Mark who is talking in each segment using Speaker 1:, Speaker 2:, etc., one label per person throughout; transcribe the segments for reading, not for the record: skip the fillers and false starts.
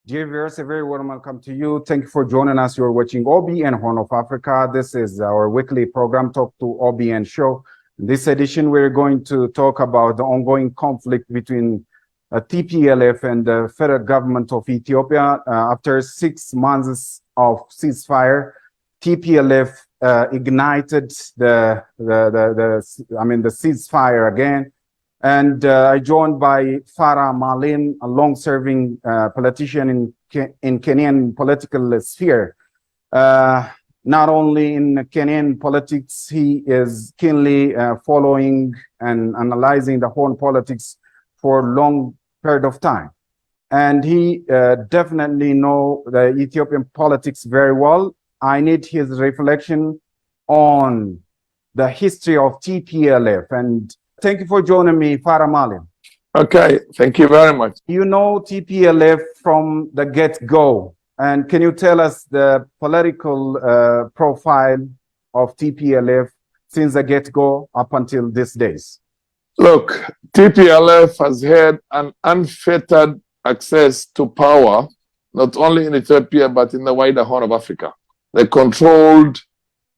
Speaker 1: Dear viewers, a very warm welcome to you. Thank you for joining us. You're watching OBN Horn of Africa. This is our weekly program, Talk to OBN show. In this edition, we're going to talk about the ongoing conflict between TPLF and the federal government of Ethiopia. After 6 months of ceasefire, TPLF ignited the ceasefire again. And I joined by Farah Maalim, a long-serving politician in Kenyan political sphere. Not only in Kenyan politics, he is keenly following and analyzing the Horn politics for a long period of time. And he definitely knows the Ethiopian politics very well. I need his reflection on the history of TPLF. And thank you for joining me, Farah Maalim.
Speaker 2: Okay, thank you very much.
Speaker 1: You know TPLF from the get-go. And can you tell us the political profile of TPLF since the get-go up until these days?
Speaker 2: Look, TPLF has had an unfettered access to power, not only in Ethiopia, but in the wider Horn of Africa. They controlled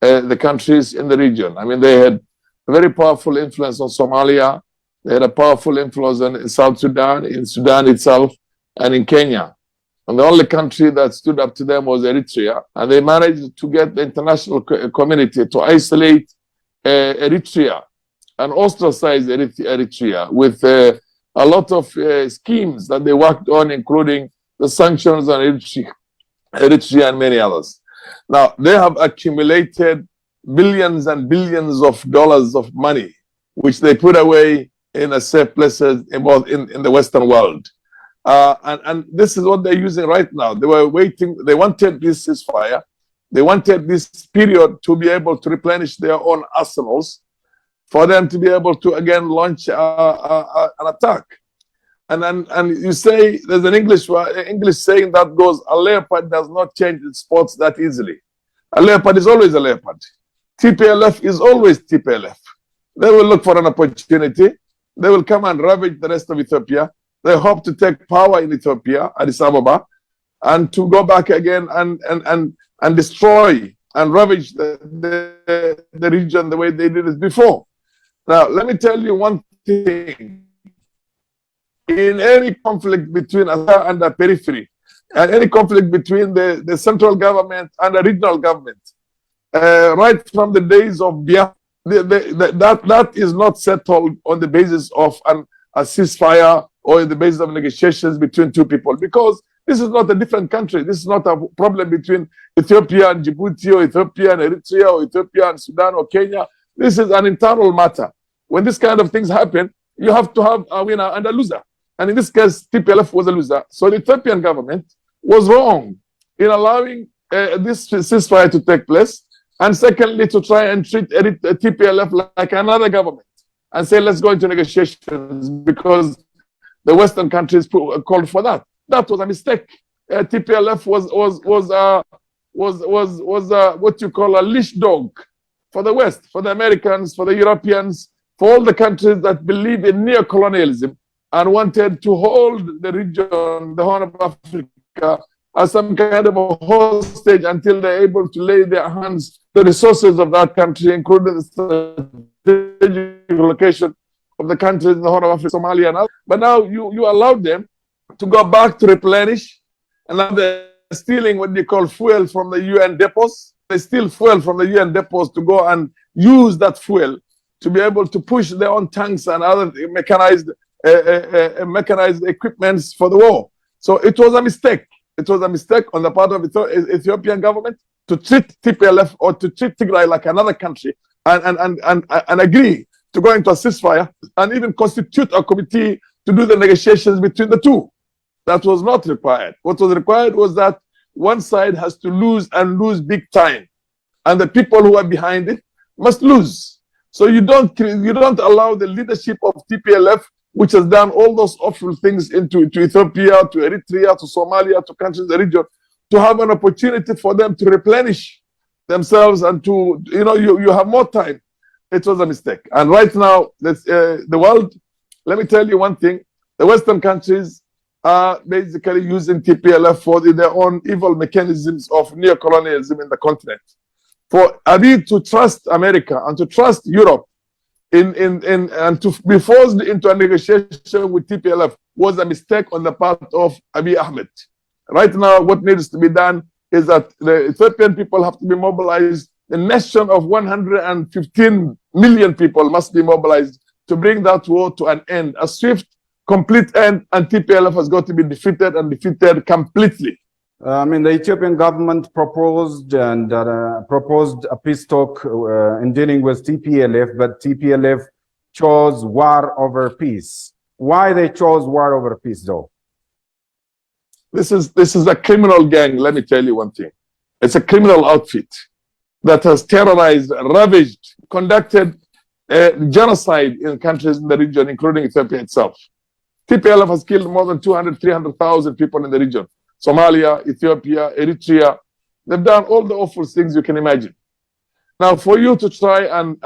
Speaker 2: the countries in the region. I mean, they had a very powerful influence on Somalia. They had a powerful influence in South Sudan, in Sudan itself, and in Kenya. And the only country that stood up to them was Eritrea. And they managed to get the international community to isolate Eritrea and ostracize Eritrea with a lot of schemes that they worked on, including the sanctions on Eritrea and many others. Now, they have accumulated billions and billions of dollars of money, which they put away in a safe places in the Western world. And this is what they're using right now. They were waiting. They wanted this ceasefire. They wanted this period to be able to replenish their own arsenals for them to be able to again launch an attack. And you say there's an English saying that goes, a leopard does not change its spots that easily. A leopard is always a leopard. TPLF is always TPLF. They will look for an opportunity. They will come and ravage the rest of Ethiopia. They hope to take power in Ethiopia, Addis Ababa, and to go back again and destroy and ravage the region the way they did it before. Now, let me tell you one thing. In any conflict between Asa and the periphery, and any conflict between the central government and the regional government, right from the days of Biafra, that is not settled on the basis of a ceasefire or the basis of negotiations between two people, because this is not a different country. This is not a problem between Ethiopia and Djibouti, or Ethiopia and Eritrea, or Ethiopia and Sudan, or Kenya. This is an internal matter. When this kind of things happen, you have to have a winner and a loser. And in this case, TPLF was a loser. So the Ethiopian government was wrong in allowing this ceasefire to take place. And secondly, to try and treat TPLF like another government and say, let's go into negotiations, because the Western countries called for that. That was a mistake. TPLF was what you call a leash dog for the West, for the Americans, for the Europeans, for all the countries that believe in neo-colonialism and wanted to hold the region, the Horn of Africa, as some kind of a hostage until they're able to lay their hands the resources of that country, including the strategic location of the countries in the Horn of Africa, Somalia and others. But now you allowed them to go back to replenish, and now they're stealing what they call fuel from the UN depots. They steal fuel from the UN depots to go and use that fuel to be able to push their own tanks and other mechanized equipments for the war. So it was a mistake. It was a mistake on the part of the Ethiopian government to treat TPLF or to treat Tigray like another country and agree to go into a ceasefire and even constitute a committee to do the negotiations between the two. That was not required. What was required was that one side has to lose and lose big time, and the people who are behind it must lose. So you don't allow the leadership of TPLF, which has done all those awful things to Ethiopia, to Eritrea, to Somalia, to countries in the region, to have an opportunity for them to replenish themselves and to, you have more time. It was a mistake. And right now, the world, let me tell you one thing, the Western countries are basically using TPLF for their own evil mechanisms of neocolonialism in the continent. For Abiy to trust America and to trust Europe and to be forced into a negotiation with TPLF was a mistake on the part of Abiy Ahmed. Right now, what needs to be done is that the Ethiopian people have to be mobilized. The nation of 115 million people must be mobilized to bring that war to an end, a swift, complete end, and TPLF has got to be defeated and defeated completely.
Speaker 1: I mean, the Ethiopian government proposed a peace talk in dealing with TPLF, but TPLF chose war over peace. Why they chose war over peace, though?
Speaker 2: This is a criminal gang. Let me tell you one thing. It's a criminal outfit that has terrorized, ravaged, conducted genocide in countries in the region, including Ethiopia itself. TPLF has killed more than 300,000 people in the region. Somalia, Ethiopia, Eritrea. They've done all the awful things you can imagine. Now, for you to try and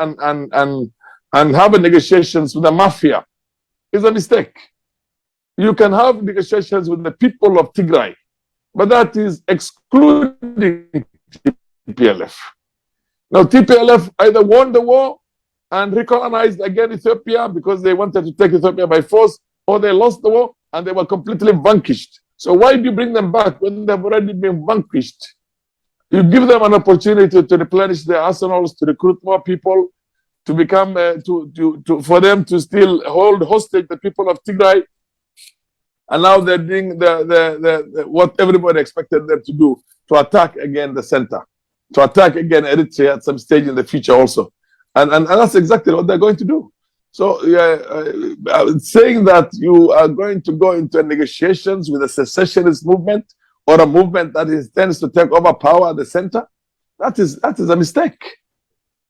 Speaker 2: have negotiations with the mafia is a mistake. You can have negotiations with the people of Tigray, but that is excluding TPLF. Now, TPLF either won the war and recolonized again Ethiopia because they wanted to take Ethiopia by force, or they lost the war and they were completely vanquished. So why do you bring them back when they've already been vanquished? You give them an opportunity to replenish their arsenals, to recruit more people, to become, for them to still hold hostage the people of Tigray. And now they're doing what everybody expected them to do, to attack again the center, to attack again Eritrea at some stage in the future also. And that's exactly what they're going to do. So saying that you are going to go into negotiations with a secessionist movement or a movement that intends to take over power at the center, that is a mistake.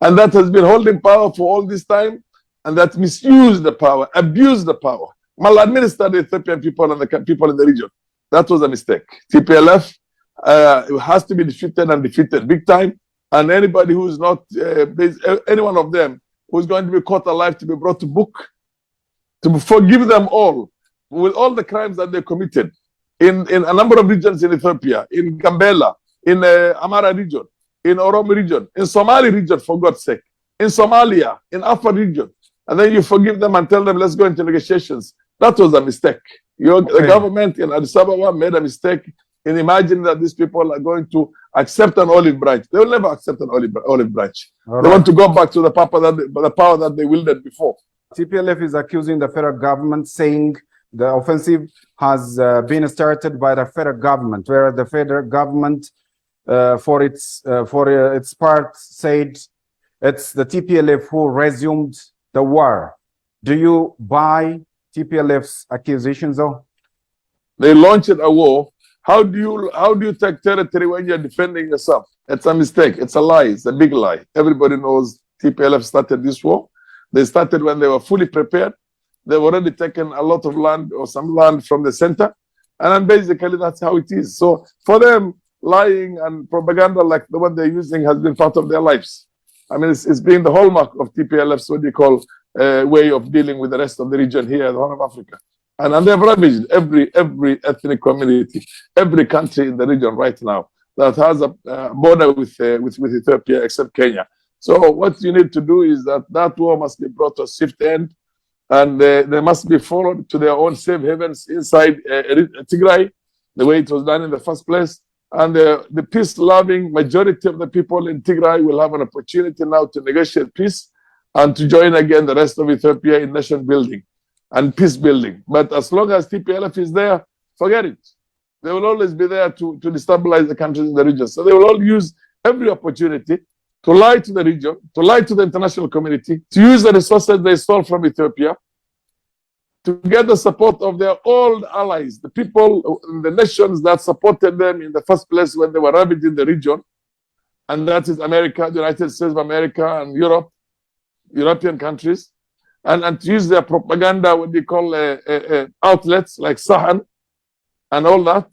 Speaker 2: And that has been holding power for all this time, and that misused the power, abused the power, maladministered the Ethiopian people and the people in the region. That was a mistake. TPLF has to be defeated and defeated big time. And anybody who is not, any one of them who's going to be caught alive to be brought to book, to forgive them all with all the crimes that they committed in a number of regions in Ethiopia, in Gambela, in Amara region, in Oromo region, in Somali region, for God's sake, in Somalia, in Afar region. And then you forgive them and tell them, let's go into negotiations. That was a mistake. The government in Addis Ababa made a mistake in imagining that these people are going to accept an olive branch. They will never accept an olive branch. They want to go back to the power that they wielded before.
Speaker 1: TPLF is accusing the federal government, saying the offensive has been started by the federal government, where the federal government, for its part, said it's the TPLF who resumed the war. Do you buy TPLF's accusations, though?
Speaker 2: They launched a war. How do you take territory when you're defending yourself? It's a mistake. It's a lie. It's a big lie. Everybody knows TPLF started this war. They started when they were fully prepared. They've already taken a lot of land or some land from the center. And then basically that's how it is. So for them, lying and propaganda like the one they're using has been part of their lives. I mean, it's been the hallmark of TPLF's what they call way of dealing with the rest of the region here, the Horn of Africa. And they've ravaged every ethnic community, every country in the region right now that has a border with Ethiopia, except Kenya. So what you need to do is that war must be brought to a swift end, and they must be followed to their own safe havens inside Tigray, the way it was done in the first place. And the peace-loving majority of the people in Tigray will have an opportunity now to negotiate peace and to join again the rest of Ethiopia in nation building and peace building. But as long as TPLF is there, forget it. They will always be there to destabilize the countries in the region. So they will all use every opportunity to lie to the region, to lie to the international community, to use the resources they stole from Ethiopia, to get the support of their old allies, the people, the nations that supported them in the first place when they were ravaging the region. And that is America, the United States of America, and Europe, European countries. And to use their propaganda, what they call outlets like Sahan and all that.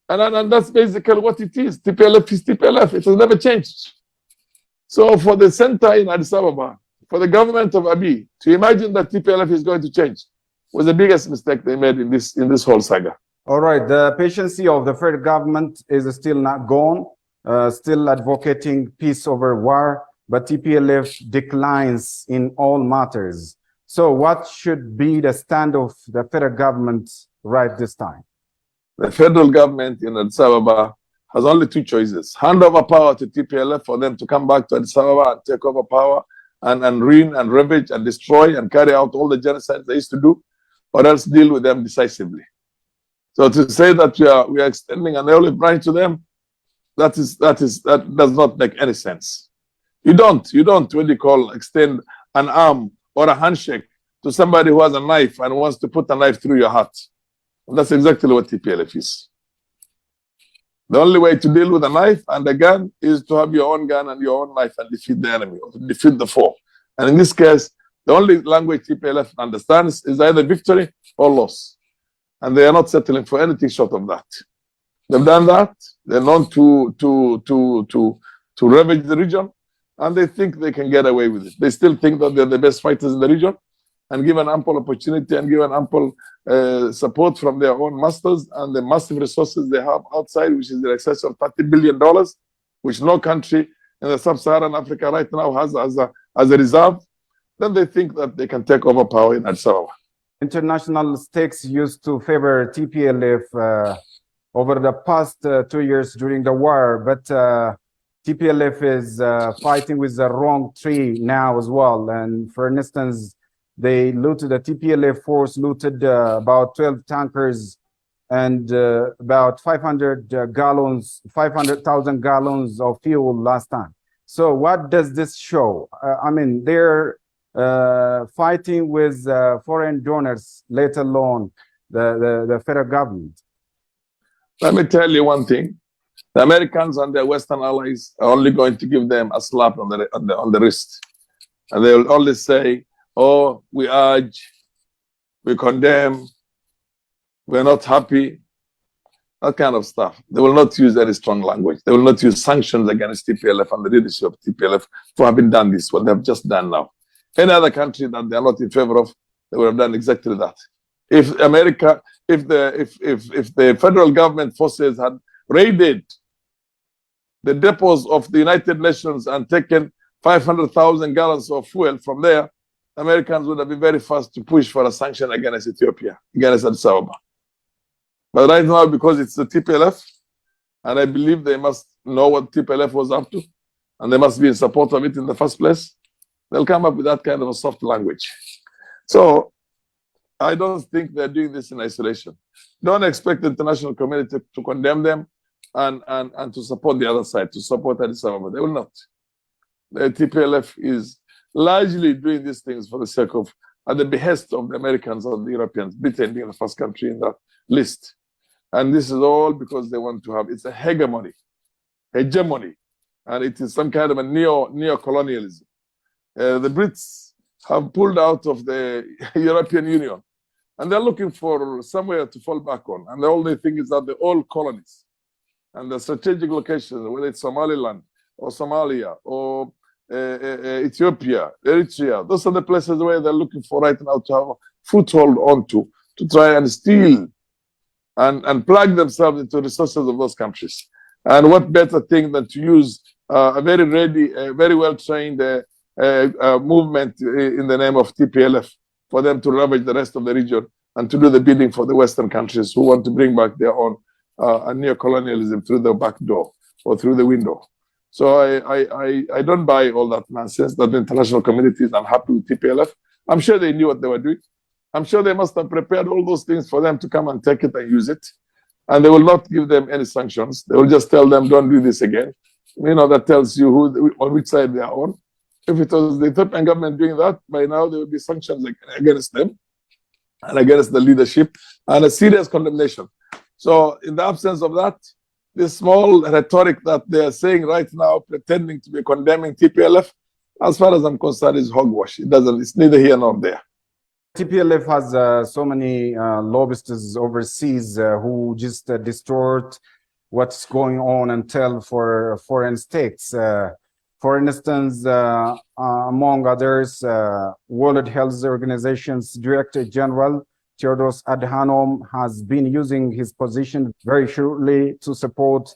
Speaker 2: And that's basically what it is. TPLF is TPLF. It has never changed. So for the center in Addis Ababa, for the government of Abiy to imagine that TPLF is going to change was the biggest mistake they made in this whole saga.
Speaker 1: All right, the patience of the federal government is still not gone, still advocating peace over war, but TPLF declines in all matters. So what should be the stand of the federal government right this time?
Speaker 2: The federal government in Addis Ababa has only two choices: hand over power to TPLF for them to come back to Addis Ababa and take over power and ruin and ravage and destroy and carry out all the genocides they used to do, or else deal with them decisively. So to say that we are extending an olive branch to them, that does not make any sense. You don't what do you call extend an arm or a handshake to somebody who has a knife and wants to put a knife through your heart. And that's exactly what TPLF is. The only way to deal with a knife and a gun is to have your own gun and your own knife and defeat the enemy or to defeat the foe. And in this case, the only language TPLF understands is either victory or loss. And they are not settling for anything short of that. They've done that. They're known to ravage the region, and they think they can get away with it. They still think that they're the best fighters in the region, and given ample opportunity and given ample support from their own masters and the massive resources they have outside, which is in excess of $30 billion, which no country in the sub-Saharan Africa right now has as a reserve, then they think that they can take over power in Addis Ababa.
Speaker 1: International stakes used to favor TPLF over the past 2 years during the war, but TPLF is fighting with the wrong tree now as well. And for instance, the TPLF force looted about 12 tankers and about 500,000 gallons of fuel last time. So what does this show? I mean, they're fighting with foreign donors, let alone the federal government.
Speaker 2: Let me tell you one thing. The Americans and their Western allies are only going to give them a slap on the wrist. And they will only say, oh, we urge, we condemn, we're not happy, that kind of stuff. They will not use any strong language. They will not use sanctions against TPLF and the leadership of TPLF for having done this, what they've just done now. Any other country that they are not in favor of, they would have done exactly that. If the federal government forces had raided the depots of the United Nations and taken 500,000 gallons of fuel from there, Americans would have been very fast to push for a sanction against Ethiopia, against Addis Ababa. But right now, because it's the TPLF, and I believe they must know what TPLF was up to, and they must be in support of it in the first place, they'll come up with that kind of a soft language. So I don't think they're doing this in isolation. Don't expect the international community to condemn them and to support the other side, to support Addis Ababa. They will not. The TPLF is largely doing these things for the sake of, at the behest of the Americans and the Europeans, Britain being the first country in that list. And this is all because they want to have, it's a hegemony, and it is some kind of a neo-colonialism. The Brits have pulled out of the European Union, and they're looking for somewhere to fall back on. And the only thing is that the old colonies and the strategic locations, whether it's Somaliland or Somalia or Ethiopia, Eritrea, those are the places where they're looking for right now to have a foothold onto, to try and steal and plug themselves into resources of those countries. And what better thing than to use a very ready, very well-trained movement in the name of TPLF for them to ravage the rest of the region and to do the bidding for the Western countries who want to bring back their own neo-colonialism through the back door or through the window. So I don't buy all that nonsense that the international community is unhappy with TPLF. I'm sure they knew what they were doing. I'm sure they must have prepared all those things for them to come and take it and use it. And they will not give them any sanctions. They will just tell them, don't do this again. You know, that tells you on which side they are on. If it was the Ethiopian government doing that, by now there would be sanctions against them and against the leadership and a serious condemnation. So in the absence of that, this small rhetoric that they are saying right now, pretending to be condemning TPLF, as far as I'm concerned, is hogwash. It's neither here nor there.
Speaker 1: TPLF has so many lobbyists overseas who just distort what's going on and tell for foreign states. For instance, among others, World Health Organization's Director General Theodos Adhanom has been using his position very surely to support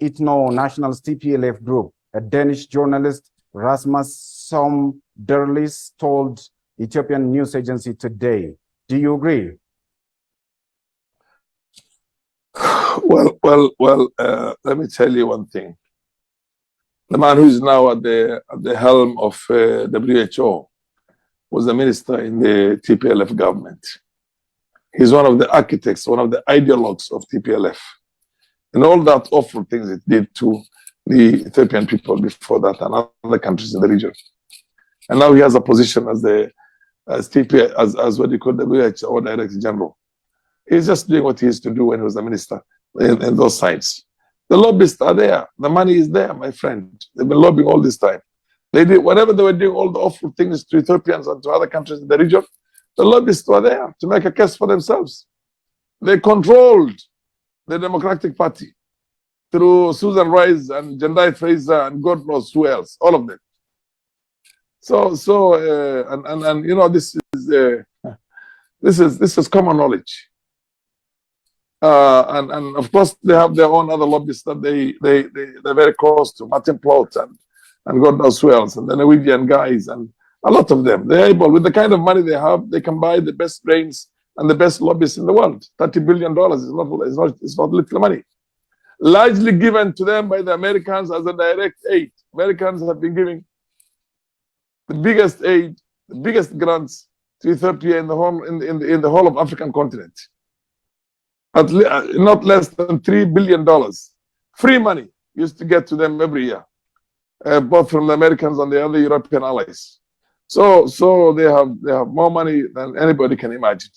Speaker 1: Ethno Nationalist TPLF group. A Danish journalist, Rasmus Somderlis, told Ethiopian news agency today. Do you agree?
Speaker 2: Let me tell you one thing. The man who is now at the helm of WHO was a minister in the TPLF government. He's one of the architects, one of the ideologues of TPLF. And all that awful things it did to the Ethiopian people before that and other countries in the region. And now he has a position as what you call WHO Director General. He's just doing what he used to do when he was a minister in those sites. The lobbyists are there. The money is there, my friend. They've been lobbying all this time. They did whatever they were doing, all the awful things to Ethiopians and to other countries in the region. The lobbyists were there to make a case for themselves. They controlled the Democratic Party through Susan Rice and Jendai Fraser and God knows who else, all of them. And you know, this is common knowledge. And of course they have their own other lobbyists that they're very close to, Martin Plot and God knows who else, and the Norwegian guys, and a lot of them. They're able, with the kind of money they have, they can buy the best brains and the best lobbyists in the world. $30 billion is not little money. Largely given to them by the Americans as a direct aid. Americans have been giving the biggest aid, the biggest grants to Ethiopia in the whole of African continent. Not less than $3 billion. Free money used to get to them every year, both from the Americans and the other European allies. So they have more money than anybody can imagine.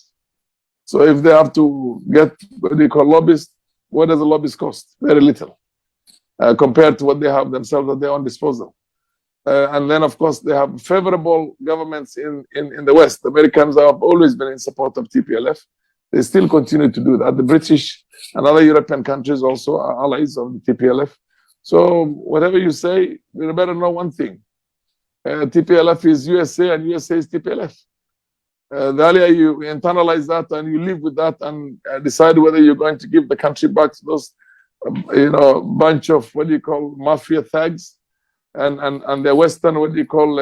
Speaker 2: So if they have to get what they call lobbyists, what does a lobbyist cost? Very little, compared to what they have themselves at their own disposal. And then, of course, they have favorable governments in the West. The Americans have always been in support of TPLF. They still continue to do that. The British and other European countries also are allies of the TPLF. So whatever you say, we better know one thing. TPLF is USA and USA is TPLF. The earlier you internalize that and you live with that and decide whether you're going to give the country back to those, bunch of what do you call mafia thugs and their Western, what do you call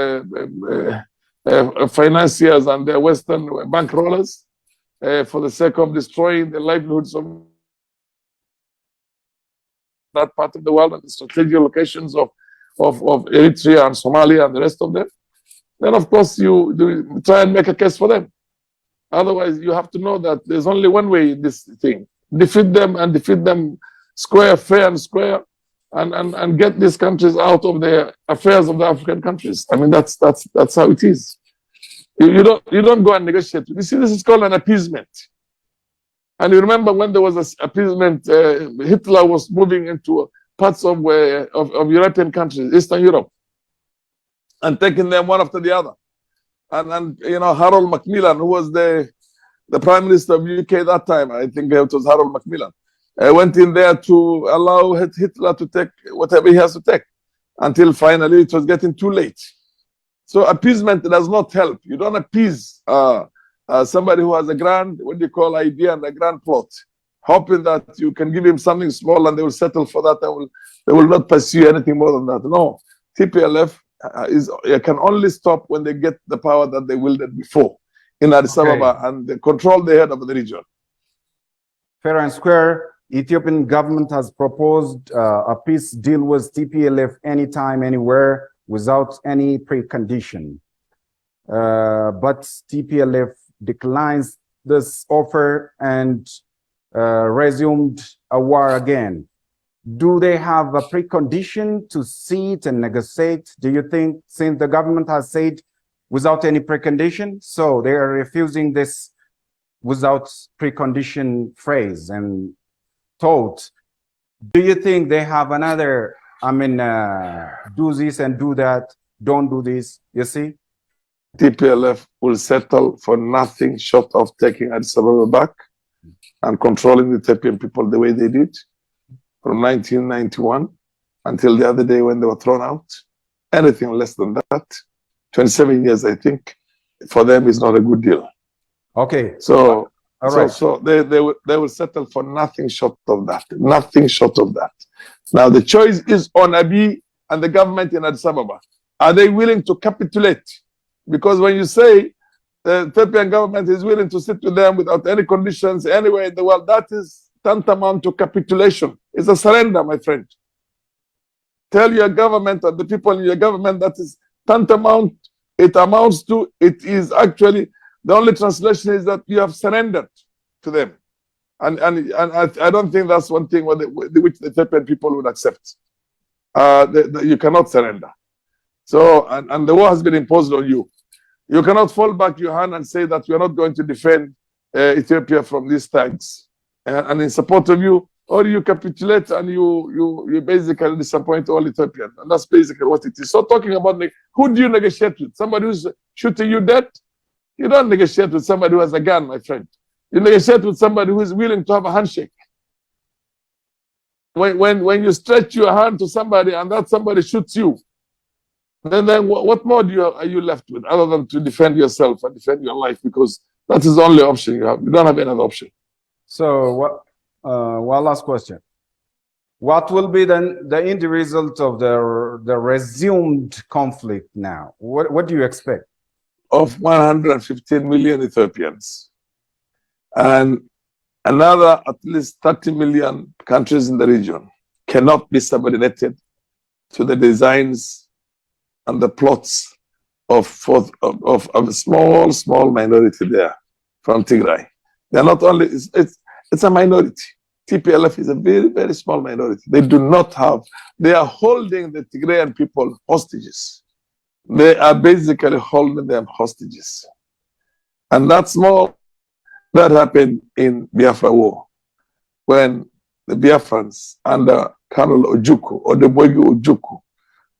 Speaker 2: financiers and their Western bankrollers for the sake of destroying the livelihoods of that part of the world and the strategic locations of Eritrea and Somalia and the rest of them, then of course you try and make a case for them. Otherwise, you have to know that there's only one way in this thing. Defeat them square, fair and square, and get these countries out of the affairs of the African countries. I mean, that's how it is. You don't go and negotiate. You see, this is called an appeasement. And you remember when there was an appeasement, Hitler was moving into parts of European countries, Eastern Europe, and taking them one after the other. And Harold Macmillan, who was the Prime Minister of UK at that time, I think it was Harold Macmillan, went in there to allow Hitler to take whatever he has to take, until finally it was getting too late. So appeasement does not help. You don't appease somebody who has a grand, what do you call, idea and a grand plot, hoping that you can give him something small and they will settle for that. They will not pursue anything more than that. No, TPLF can only stop when they get the power that they wielded before in Addis Ababa and they control the head of the region.
Speaker 1: Fair and square. Ethiopian government has proposed a peace deal with TPLF anytime, anywhere, without any precondition. But TPLF declines this offer and resumed a war again. Do they have a precondition to sit and negotiate? Do you think, since the government has said without any precondition, so they are refusing this without precondition phrase and thought, do you think they have another, do this and do that, don't do this, you see?
Speaker 2: TPLF will settle for nothing short of taking Addis Ababa back and controlling the Ethiopian people the way they did from 1991 until the other day when they were thrown out. Anything less than that, 27 years, I think, for them is not a good deal.
Speaker 1: Okay.
Speaker 2: So
Speaker 1: All
Speaker 2: So,
Speaker 1: right.
Speaker 2: so they will settle for nothing short of that. Nothing short of that. Now the choice is on Abiy and the government in Addis Ababa. Are they willing to capitulate? Because when you say the Ethiopian government is willing to sit with them without any conditions anywhere in the world, that is tantamount to capitulation. It's a surrender, my friend. Tell your government and the people in your government that is tantamount. It amounts to, it is actually, the only translation is that you have surrendered to them. And I don't think that's one thing which the Ethiopian people would accept. You cannot surrender. So, and the war has been imposed on you. You cannot fall back your hand and say that we are not going to defend Ethiopia from these thugs. And in support of you, or you capitulate and you basically disappoint all Ethiopians. And that's basically what it is. So talking about, who do you negotiate with? Somebody who's shooting you dead? You don't negotiate with somebody who has a gun, my friend. You negotiate with somebody who is willing to have a handshake. When you stretch your hand to somebody and that somebody shoots you, then what more are you left with other than to defend yourself and defend your life? Because that is the only option you have. You don't have any other option.
Speaker 1: So one last question. What will be then the end result of the resumed conflict now? What do you expect?
Speaker 2: Of 115 million Ethiopians and another at least 30 million countries in the region cannot be subordinated to the designs and the plots of a small minority there from Tigray. They're not only, it's a minority. TPLF is a very, very small minority. They do not have, they are holding the Tigrayan people hostages. They are basically holding them hostages. And that's more, that happened in Biafra War, when the Biafrans under Colonel Ojukwu, or the Boygu Ojukwu,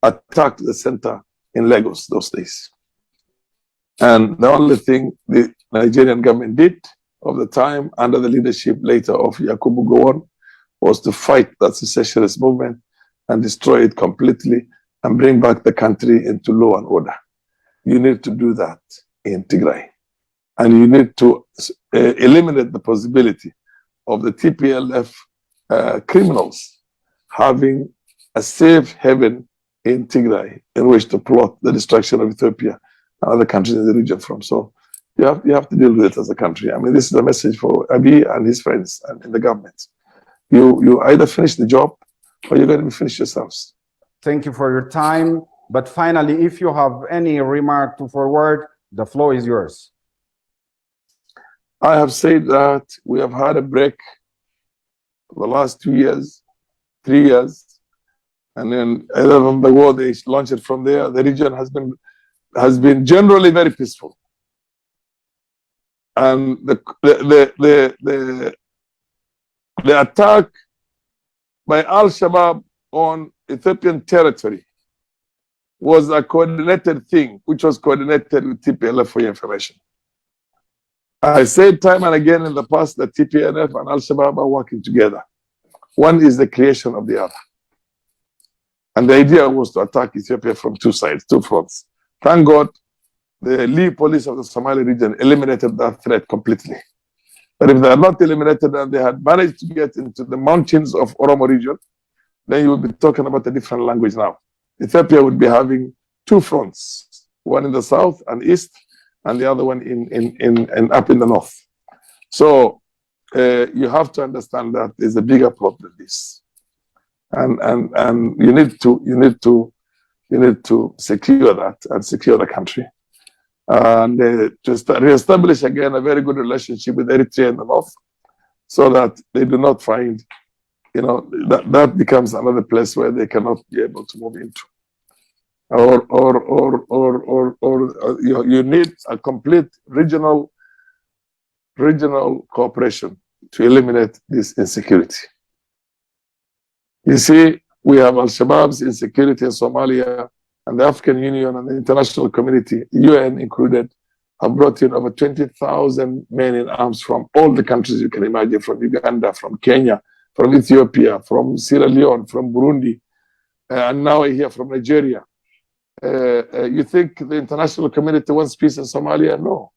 Speaker 2: attacked the center in Lagos those days. And the only thing the Nigerian government did of the time, under the leadership later of Yakubu Gowon, was to fight that secessionist movement and destroy it completely and bring back the country into law and order. You need to do that in Tigray. And you need to eliminate the possibility of the TPLF criminals having a safe haven in Tigray in which to plot the destruction of Ethiopia and other countries in the region from. So you have to deal with it as a country. I mean, this is a message for Abiy and his friends and in the government. You either finish the job or you're going to finish yourselves.
Speaker 1: Thank you for your time. But finally, if you have any remark to forward, the floor is yours.
Speaker 2: I have said that we have had a break for the last 2 years, 3 years, and then either from the war they launched it from there. The region has been generally very peaceful, and the attack by Al-Shabaab on Ethiopian territory was a coordinated thing, which was coordinated with TPLF, for your information. I said time and again in the past that TPLF and Al-Shabaab are working together. One is the creation of the other. And the idea was to attack Ethiopia from two sides, two fronts. Thank God, the Lee police of the Somali region eliminated that threat completely. But if they had not eliminated and they had managed to get into the mountains of Oromo region, then you would be talking about a different language now. Ethiopia would be having two fronts, one in the south and east, and the other one up in the north. So you have to understand that there's a bigger plot than this, and you need to secure that and secure the country, and to reestablish again a very good relationship with Eritrea in the north, so that they do not find, that becomes another place where they cannot be able to move into. Or you need a complete regional cooperation to eliminate this insecurity. You see, we have Al-Shabaab's insecurity in Somalia, and the African Union and the international community, UN included, have brought in over 20,000 men in arms from all the countries you can imagine, from Uganda, from Kenya, from Ethiopia, from Sierra Leone, from Burundi, and now I hear from Nigeria. You think the international community wants peace in Somalia? No.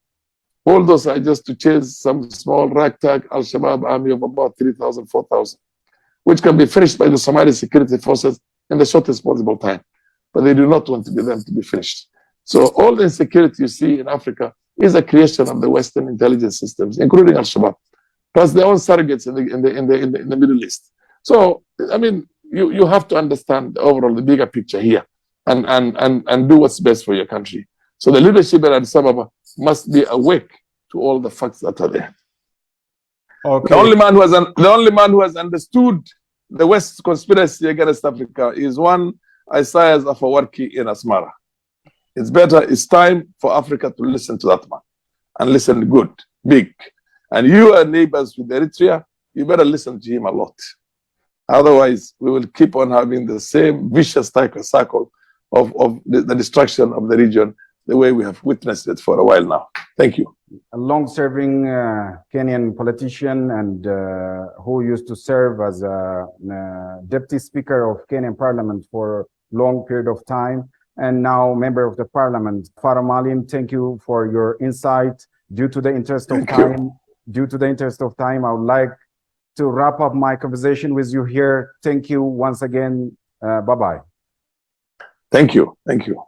Speaker 2: All those are just to chase some small ragtag Al-Shabaab army of about 3,000, 4,000, which can be finished by the Somali security forces in the shortest possible time. But they do not want them to be finished. So all the insecurity you see in Africa is a creation of the Western intelligence systems, including Al-Shabaab, plus their own surrogates in the Middle East. So, I mean, you have to understand overall the bigger picture here and do what's best for your country. So the leadership at Addis Ababa must be awake to all the facts that are there.
Speaker 1: Okay.
Speaker 2: The only man who has understood the West's conspiracy against Africa is one Isaias Afewerki in Asmara. It's time for Africa to listen to that man and listen good, big. And you are neighbors with Eritrea, you better listen to him a lot. Otherwise, we will keep on having the same vicious cycle of the destruction of the region the way we have witnessed it for a while now. Thank you.
Speaker 1: A long-serving Kenyan politician and who used to serve as a deputy speaker of Kenyan parliament for a long period of time, and now member of the parliament. Farah Maalim, thank you for your insight. Due to the interest of time, I would like to wrap up my conversation with you here. Thank you once again. Bye-bye.
Speaker 2: Thank you. Thank you.